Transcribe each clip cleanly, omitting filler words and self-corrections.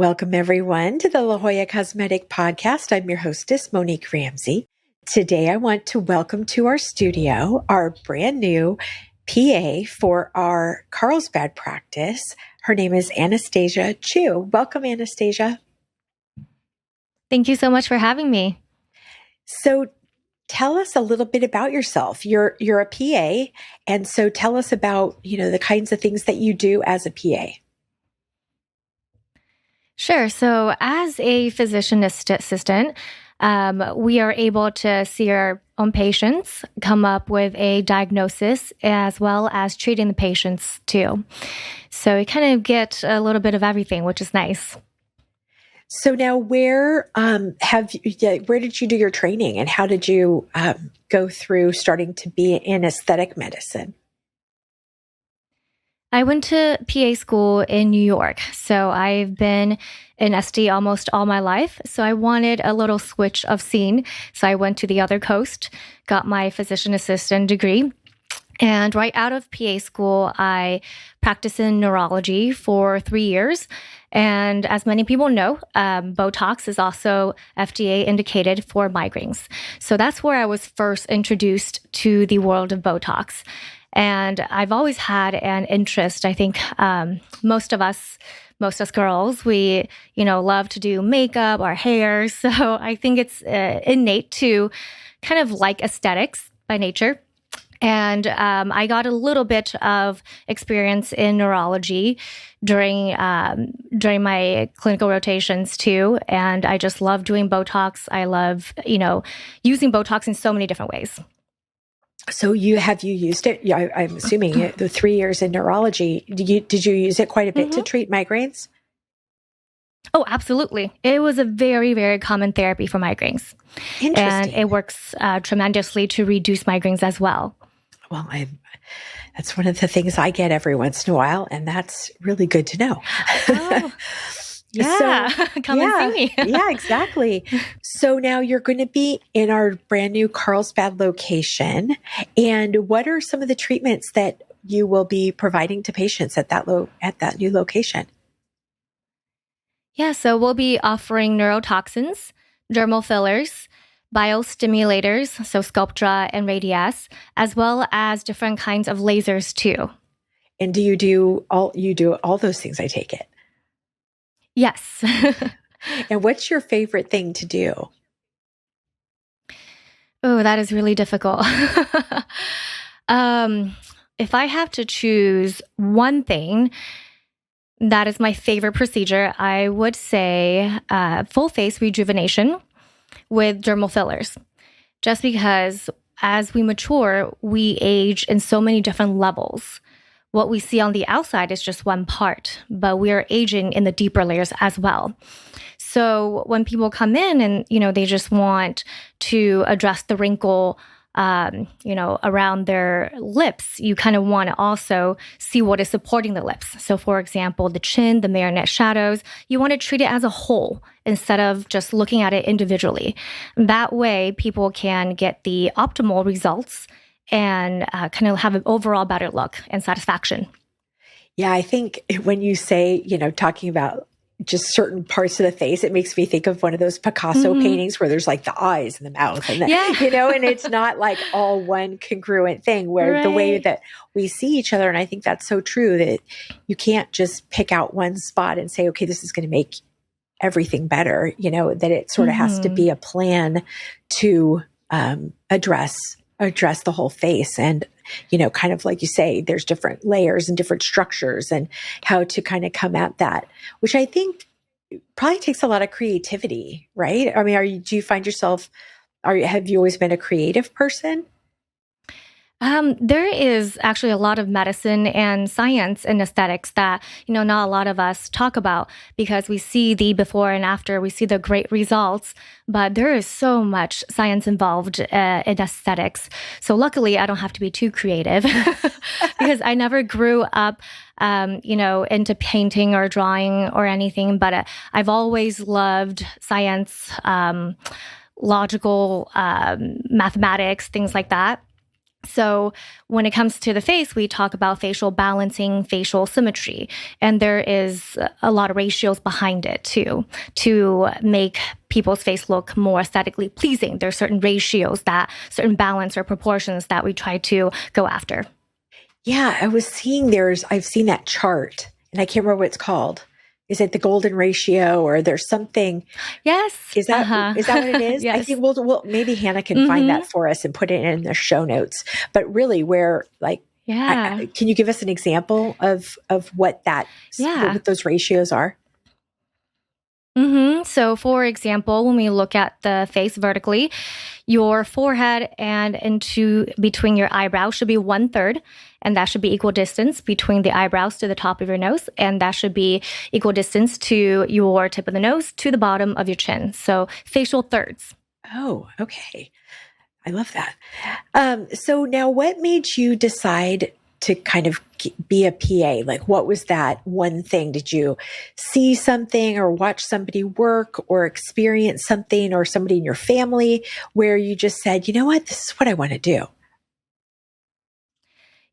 Welcome, everyone, to the La Jolla Cosmetic Podcast. I'm your hostess, Monique Ramsey. Today, I want to welcome to our studio our brand new PA for our Carlsbad practice. Her name is Anastasia Chu. Welcome, Anastasia. Thank you so much for having me. So tell us a little bit about yourself. You're a PA, and so tell us about, the kinds of things that you do as a PA. Sure. So as a physician assistant, we are able to see our own patients, come up with a diagnosis, as well as treating the patients too. So we kind of get a little bit of everything, which is nice. So now where did you do your training, and how did you go through starting to be in aesthetic medicine? I went to PA school in New York. So I've been in SD almost all my life. So I wanted a little switch of scene. So I went to the other coast, got my physician assistant degree. And right out of PA school, I practiced in neurology for 3 years. And as many people know, Botox is also FDA indicated for migraines. So that's where I was first introduced to the world of Botox. And I've always had an interest. I think most of us girls, we, love to do makeup, our hair. So I think it's innate to kind of like aesthetics by nature. And I got a little bit of experience in neurology during my clinical rotations too. And I just love doing Botox. I love, using Botox in so many different ways. So have you used it? Yeah, I'm assuming the 3 years in neurology. Did you use it quite a bit to treat migraines? Oh, absolutely. It was a very, very common therapy for migraines. Interesting. And it works tremendously to reduce migraines as well. Well, that's one of the things I get every once in a while, and that's really good to know. Oh. Yeah, come and see me. Yeah, exactly. So now you're going to be in our brand new Carlsbad location. And what are some of the treatments that you will be providing to patients at that new location? Yeah, so we'll be offering neurotoxins, dermal fillers, biostimulators, so Sculptra and Radiesse, as well as different kinds of lasers too. And do you do all those things, I take it? Yes. And what's your favorite thing to do? Oh, that is really difficult. If I have to choose one thing that is my favorite procedure, I would say full face rejuvenation with dermal fillers. Just because as we mature, we age in so many different levels. What we see on the outside is just one part, but we are aging in the deeper layers as well. So when people come in and, they just want to address the wrinkle, around their lips, you kind of want to also see what is supporting the lips. So for example, the chin, the marionette shadows, you want to treat it as a whole instead of just looking at it individually. That way people can get the optimal results and kind of have an overall better look and satisfaction. Yeah, I think when you say, talking about just certain parts of the face, it makes me think of one of those Picasso paintings where there's like the eyes and the mouth and and it's not like all one congruent thing where the way that we see each other. And I think that's so true that you can't just pick out one spot and say, okay, this is going to make everything better, that it sort of has to be a plan to address the whole face. And, kind of like you say, there's different layers and different structures and how to kind of come at that, which I think probably takes a lot of creativity, right? I mean, do you find yourself, have you always been a creative person? There is actually a lot of medicine and science and aesthetics that, not a lot of us talk about because we see the before and after, we see the great results, but there is so much science involved in aesthetics. So luckily, I don't have to be too creative because I never grew up, into painting or drawing or anything, but I've always loved science, logical mathematics, things like that. So when it comes to the face, we talk about facial balancing, facial symmetry, and there is a lot of ratios behind it too, to make people's face look more aesthetically pleasing. There's certain ratios, that certain balance or proportions that we try to go after. Yeah, I've seen that chart, and I can't remember what it's called. Is it the golden ratio, or there's something? Yes. Is that what it is? Yes. I think maybe Hannah can find that for us and put it in the show notes. But really, where can you give us an example of what what those ratios are? So, for example, when we look at the face vertically, your forehead and into between your eyebrows should be 1/3, and that should be equal distance between the eyebrows to the top of your nose, and that should be equal distance to your tip of the nose to the bottom of your chin. So, facial thirds. Oh, okay. I love that. So now, what made you decide to kind of be a PA? Like, what was that one thing? Did you see something or watch somebody work or experience something, or somebody in your family where you just said, you know what, this is what I want to do?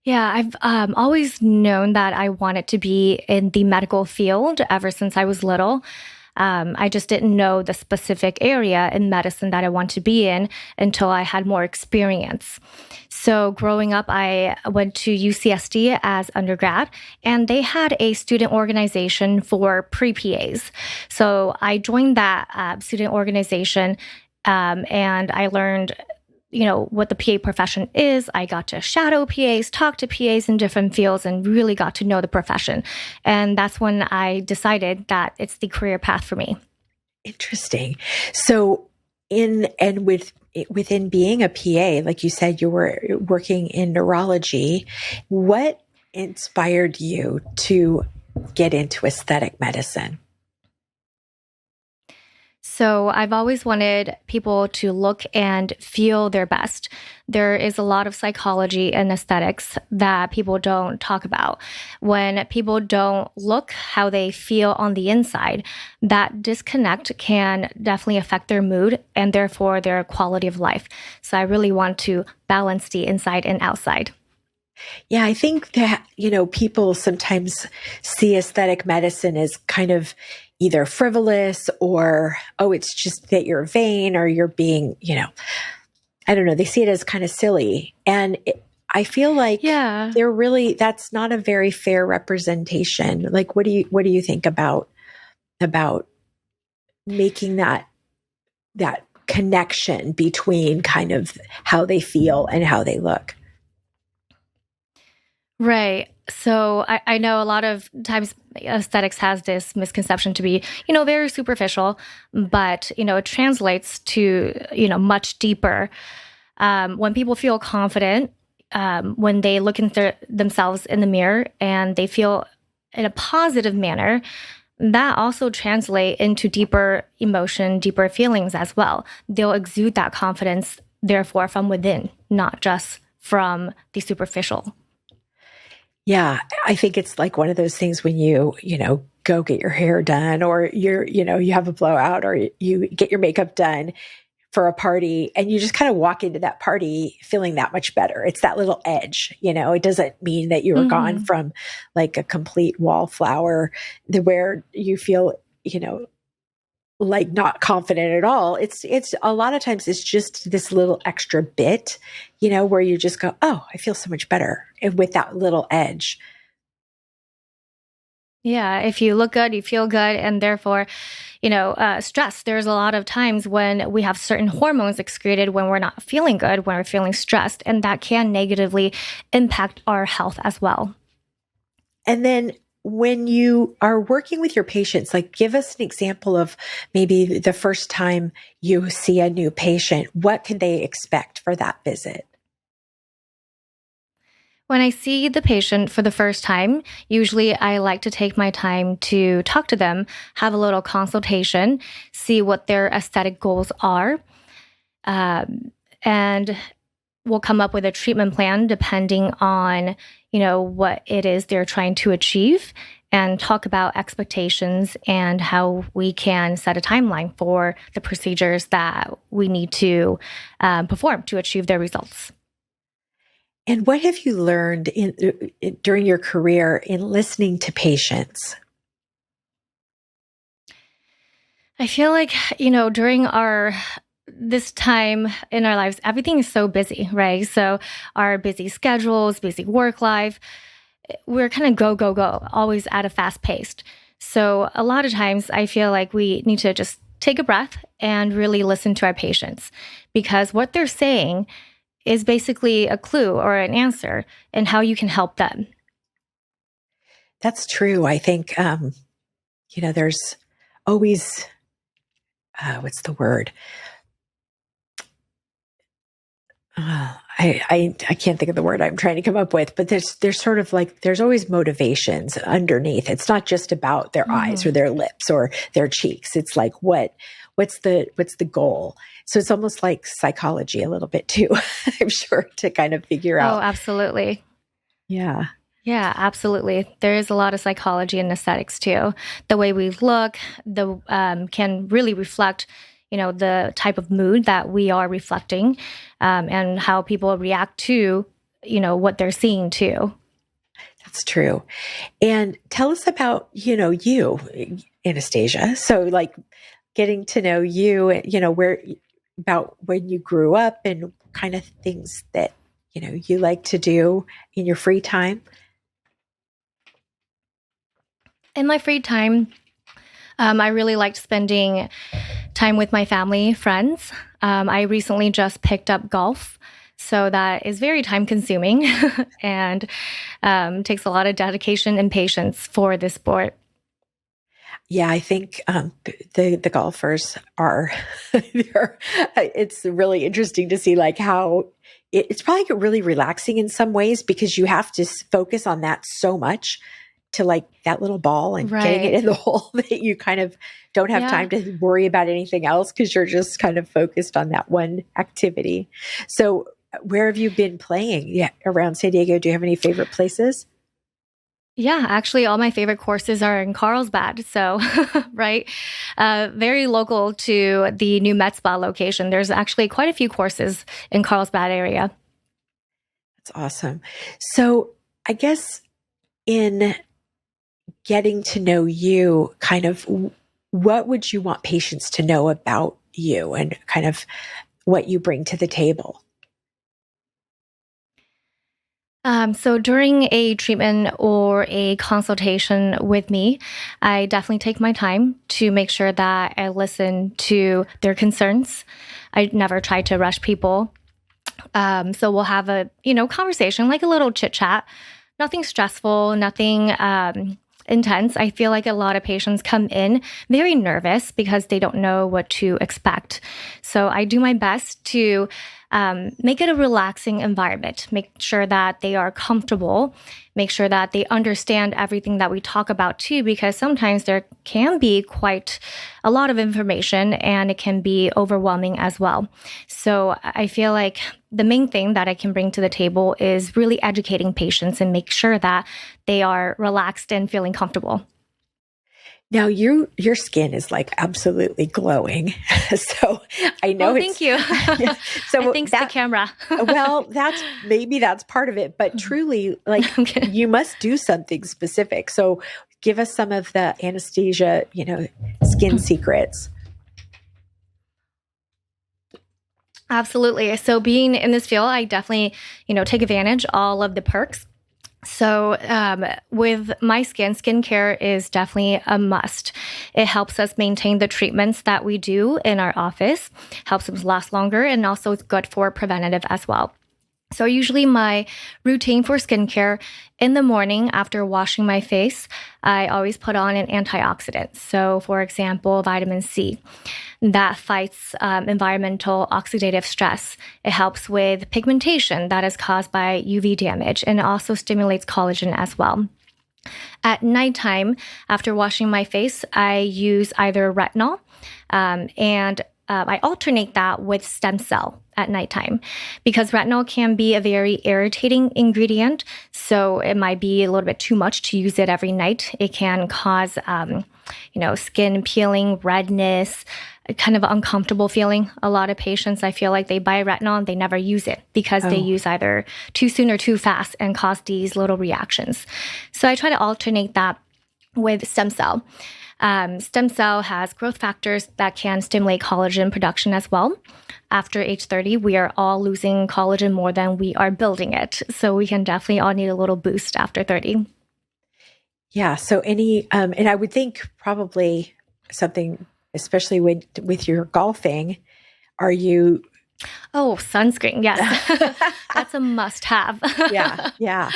Yeah, I've always known that I wanted to be in the medical field ever since I was little. I just didn't know the specific area in medicine that I want to be in until I had more experience. So growing up, I went to UCSD as undergrad, and they had a student organization for pre-PAs. So I joined that student organization, and I learned what the PA profession is. I got to shadow PAs, talk to PAs in different fields, and really got to know the profession. And that's when I decided that it's the career path for me. Interesting. So within being a PA, like you said, you were working in neurology. What inspired you to get into aesthetic medicine? So I've always wanted people to look and feel their best. There is a lot of psychology and aesthetics that people don't talk about. When people don't look how they feel on the inside, that disconnect can definitely affect their mood and therefore their quality of life. So I really want to balance the inside and outside. Yeah, I think that, people sometimes see aesthetic medicine as kind of either frivolous or, oh, it's just that you're vain or you're being, I don't know, they see it as kind of silly. And I feel like that's not a very fair representation. Like, what do you think about making that connection between kind of how they feel and how they look? Right. So I know a lot of times aesthetics has this misconception to be, very superficial, but, it translates to, much deeper. When people feel confident, when they look into themselves in the mirror and they feel in a positive manner, that also translate into deeper emotion, deeper feelings as well. They'll exude that confidence, therefore, from within, not just from the superficial. Yeah, I think it's like one of those things when you go get your hair done, or you have a blowout, or you get your makeup done for a party, and you just kind of walk into that party feeling that much better. It's that little edge, it doesn't mean that you were gone from like a complete wallflower where you feel, like not confident at all. It's a lot of times it's just this little extra bit, where you just go, oh, I feel so much better with that little edge. Yeah, if you look good, you feel good, and therefore, stress. There's a lot of times when we have certain hormones excreted when we're not feeling good, when we're feeling stressed, and that can negatively impact our health as well. And then when you are working with your patients, like give us an example of maybe the first time you see a new patient. What can they expect for that visit? When I see the patient for the first time, usually I like to take my time to talk to them, have a little consultation, see what their aesthetic goals are, and we'll come up with a treatment plan depending on, what it is they're trying to achieve, and talk about expectations and how we can set a timeline for the procedures that we need to perform to achieve their results. And what have you learned during your career in listening to patients? I feel like, during this time in our lives, everything is so busy, right? So our busy schedules, busy work life, we're kind of go, go, go, always at a fast pace. So a lot of times I feel like we need to just take a breath and really listen to our patients, because what they're saying is basically a clue or an answer in how you can help them. That's true. I think, there's always, what's the word? I can't think of the word I'm trying to come up with, but there's sort of like, there's always motivations underneath. It's not just about their eyes or their lips or their cheeks. It's like, what's the goal? So it's almost like psychology a little bit too, I'm sure, to kind of figure out. Oh, absolutely. Yeah. Yeah, absolutely. There is a lot of psychology and aesthetics too. The way we look, can really reflect, the type of mood that we are reflecting, and how people react to, what they're seeing too. That's true. And tell us about, you, Anastasia. So like getting to know you, where about when you grew up and kind of things that, you like to do in your free time. In my free time, I really liked spending time with my family, friends. I recently just picked up golf. So that is very time consuming and takes a lot of dedication and patience for this sport. Yeah, I think the golfers are, it's really interesting to see like how it's probably really relaxing in some ways because you have to focus on that so much to like that little ball and getting it in the hole that you kind of don't have time to worry about anything else because you're just kind of focused on that one activity. So where have you been playing? Yeah, around San Diego? Do you have any favorite places? Yeah, actually, all my favorite courses are in Carlsbad. So, right, very local to the new med+spa location. There's actually quite a few courses in Carlsbad area. That's awesome. So I guess in getting to know you, kind of what would you want patients to know about you and kind of what you bring to the table? So during a treatment or a consultation with me, I definitely take my time to make sure that I listen to their concerns. I never try to rush people. So we'll have a, conversation, like a little chit chat, nothing stressful, nothing intense. I feel like a lot of patients come in very nervous because they don't know what to expect. So I do my best to make it a relaxing environment, make sure that they are comfortable, make sure that they understand everything that we talk about too, because sometimes there can be quite a lot of information and it can be overwhelming as well. So I feel like the main thing that I can bring to the table is really educating patients and make sure that they are relaxed and feeling comfortable. Now your skin is like absolutely glowing. So I know thank you. So thanks to the camera. Well, that's part of it, but truly like you must do something specific. So give us some of the Anastasia, skin secrets. Absolutely. So being in this field, I definitely, take advantage all of the perks. So with my skincare is definitely a must. It helps us maintain the treatments that we do in our office, helps us last longer, and also it's good for preventative as well. So usually my routine for skincare in the morning after washing my face, I always put on an antioxidant. So for example, vitamin C that fights environmental oxidative stress. It helps with pigmentation that is caused by UV damage and it also stimulates collagen as well. At nighttime, after washing my face, I use either retinol and I alternate that with stem cell at nighttime because retinol can be a very irritating ingredient. So it might be a little bit too much to use it every night. It can cause, skin peeling, redness, kind of uncomfortable feeling. A lot of patients, I feel like they buy retinol and they never use it because they use either too soon or too fast and cause these little reactions. So I try to alternate that with stem cell. Stem cell has growth factors that can stimulate collagen production as well. After age 30, we are all losing collagen more than we are building it. So we can definitely all need a little boost after 30. Yeah. So and I would think probably something, especially with your golfing, are you? Oh, sunscreen. Yes. That's a must have. Yeah. Yeah.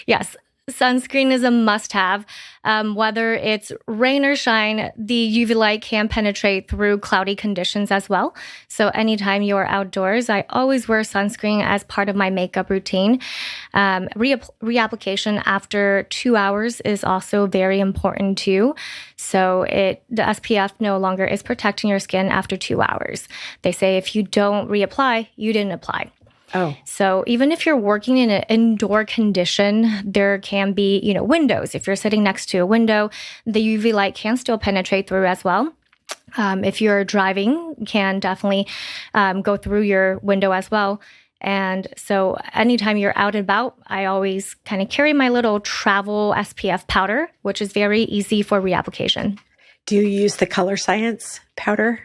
Yes. Sunscreen is a must-have. Whether it's rain or shine, the UV light can penetrate through cloudy conditions as well. So anytime you're outdoors, I always wear sunscreen as part of my makeup routine. Reapplication after 2 hours is also very important too. So the SPF no longer is protecting your skin after 2 hours. They say if you don't reapply, you didn't apply. Oh. So even if you're working in an indoor condition, there can be, windows. If you're sitting next to a window, the UV light can still penetrate through as well. If you're driving, can definitely go through your window as well. And so anytime you're out and about, I always kind of carry my little travel SPF powder, which is very easy for reapplication. Do you use the Color Science powder?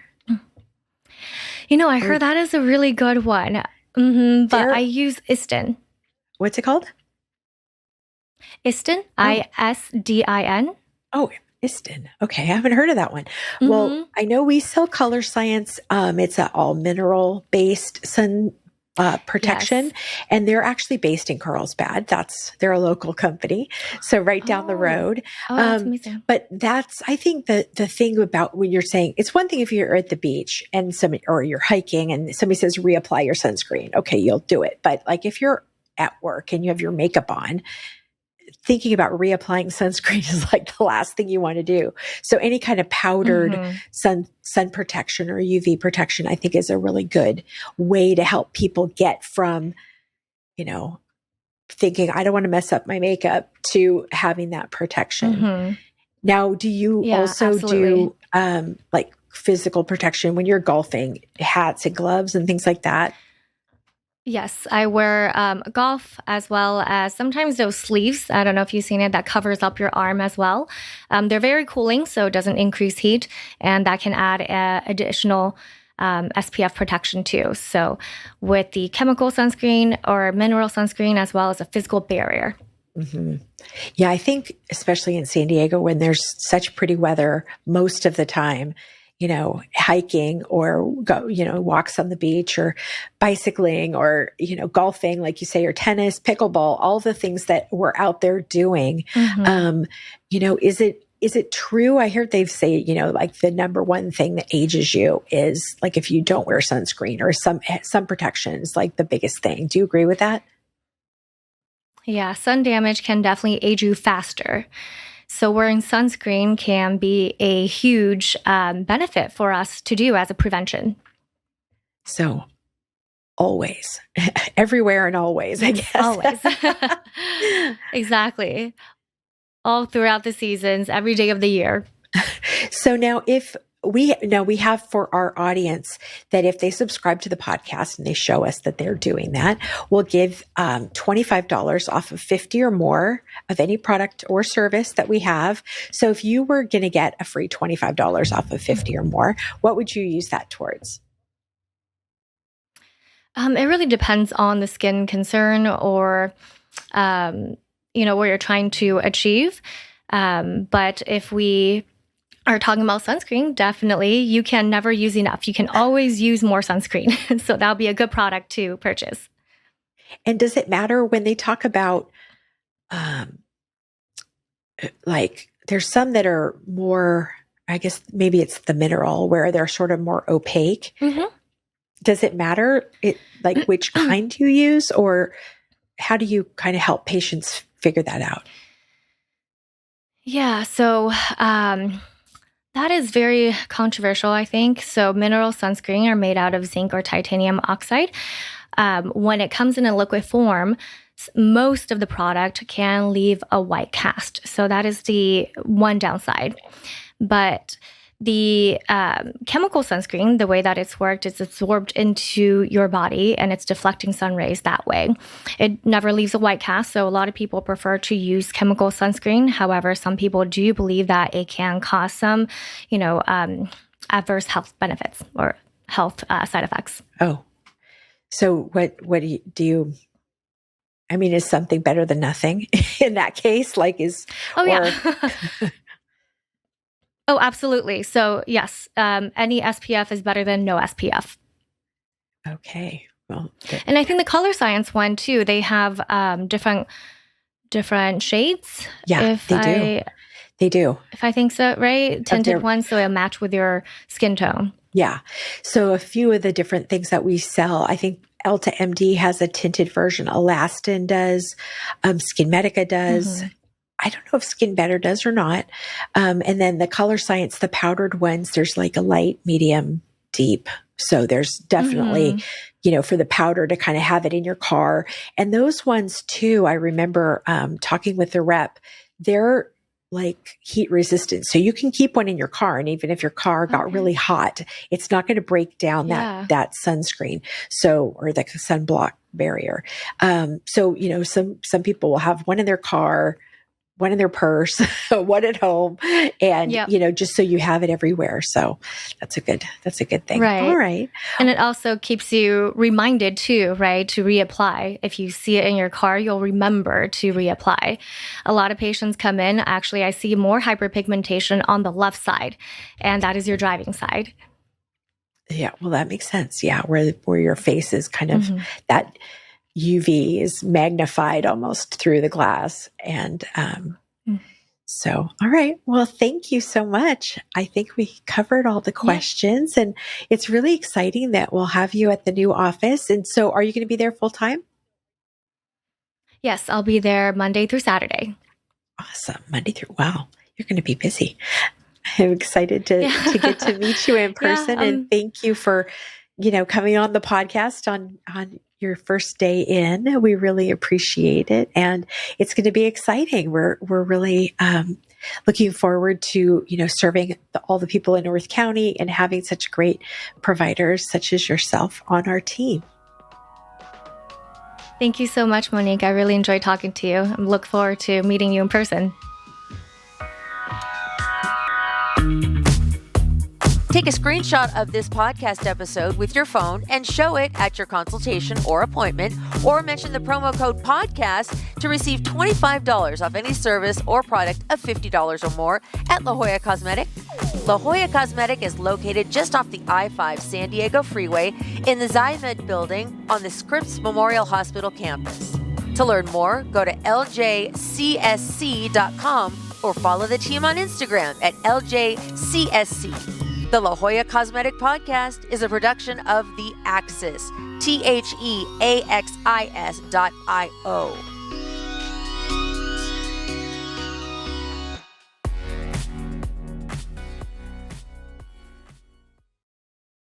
I heard that is a really good one. But I use Istin. What's it called? Istin, Isdin. Oh, Istin. Okay, I haven't heard of that one. Well, I know we sell Color Science. It's an all mineral based sun protection, and they're actually based in Carlsbad. They're a local company, so right down the road. That's amazing. But I think the thing about when you're saying, it's one thing if you're at the beach or you're hiking and somebody says reapply your sunscreen, okay, you'll do it. But like if you're at work and you have your makeup on, thinking about reapplying sunscreen is like the last thing you want to do. So any kind of powdered sun protection or UV protection, I think is a really good way to help people get from, thinking I don't want to mess up my makeup to having that protection. Now, do you also do like physical protection when you're golfing, hats and gloves and things like that? Yes, I wear golf as well as sometimes those sleeves. I don't know if you've seen it, that covers up your arm as well. They're very cooling, so it doesn't increase heat, and that can add additional SPF protection too. So with the chemical sunscreen or mineral sunscreen as well as a physical barrier. Yeah, I think especially in San Diego when there's such pretty weather most of the time, hiking or walks on the beach or bicycling or, golfing, like you say, or tennis, pickleball, all the things that we're out there doing. Is it true? I heard they say, like the number one thing that ages you is like if you don't wear sunscreen or sun protection is like the biggest thing. Do you agree with that? Yeah, sun damage can definitely age you faster. So wearing sunscreen can be a huge benefit for us to do as a prevention. So always, everywhere and always, I guess. Always. Exactly. All throughout the seasons, every day of the year. So now we have for our audience that if they subscribe to the podcast and they show us that they're doing that, we'll give $25 off of 50 or more of any product or service that we have. So if you were going to get a free $25 off of 50 or more, what would you use that towards? It really depends on the skin concern or, what you're trying to achieve. But if we are talking about sunscreen, definitely you can never use enough. You can always use more sunscreen. So that'll be a good product to purchase. And does it matter when they talk about, like there's some that are more, I guess maybe it's the mineral where they're sort of more opaque. Does it matter like which kind you use, or how do you kind of help patients figure that out? Yeah. So, That is very controversial, I think. So mineral sunscreen are made out of zinc or titanium oxide. When it comes in a liquid form, most of the product can leave a white cast. So that is the one downside. But the chemical sunscreen, the way that it's worked, is absorbed into your body and it's deflecting sun rays that way. It never leaves a white cast, so a lot of people prefer to use chemical sunscreen. However, some people do believe that it can cause some, adverse health benefits or health side effects. Oh, so what do you? I mean, is something better than nothing in that case? Yeah. Oh, absolutely. So yes, any SPF is better than no SPF. Okay. Well, and I think the color science one too, they have different shades. Yeah, they do. If I think so, right? Tinted ones, so it'll match with your skin tone. Yeah. So a few of the different things that we sell, I think Elta MD has a tinted version. Alastin does. Skin Medica does. Mm-hmm. I don't know if Skin Better does or not. And then the color science, the powdered ones, there's like a light, medium, deep. So there's definitely, for the powder to kind of have it in your car. And those ones too, I remember talking with the rep, they're like heat resistant. So you can keep one in your car. And even if your car got really hot, it's not going to break down that sunscreen. So, or the sunblock barrier. So, some people will have one in their car, one in their purse, one at home, and, just so you have it everywhere. So that's a good thing. Right. All right. And it also keeps you reminded too, right, to reapply. If you see it in your car, you'll remember to reapply. A lot of patients come in, actually, I see more hyperpigmentation on the left side, and that is your driving side. Yeah. Well, that makes sense. Yeah. Where your face is kind of that UV is magnified almost through the glass. And so, all right. Well, thank you so much. I think we covered all the questions and it's really exciting that we'll have you at the new office. And so are you going to be there full time? Yes, I'll be there Monday through Saturday. Awesome. Wow. You're going to be busy. I'm excited to get to meet you in person and thank you for, coming on the podcast on your first day in. We really appreciate it. And it's going to be exciting. We're really looking forward to, serving all the people in North County and having such great providers such as yourself on our team. Thank you so much, Monique. I really enjoyed talking to you. I look forward to meeting you in person. Take a screenshot of this podcast episode with your phone and show it at your consultation or appointment, or mention the promo code podcast to receive $25 off any service or product of $50 or more at La Jolla Cosmetic. La Jolla Cosmetic is located just off the I-5 San Diego freeway in the Zymed building on the Scripps Memorial Hospital campus. To learn more, go to ljcsc.com or follow the team on Instagram at ljcsc. The La Jolla Cosmetic Podcast is a production of The Axis, TheAxis.io.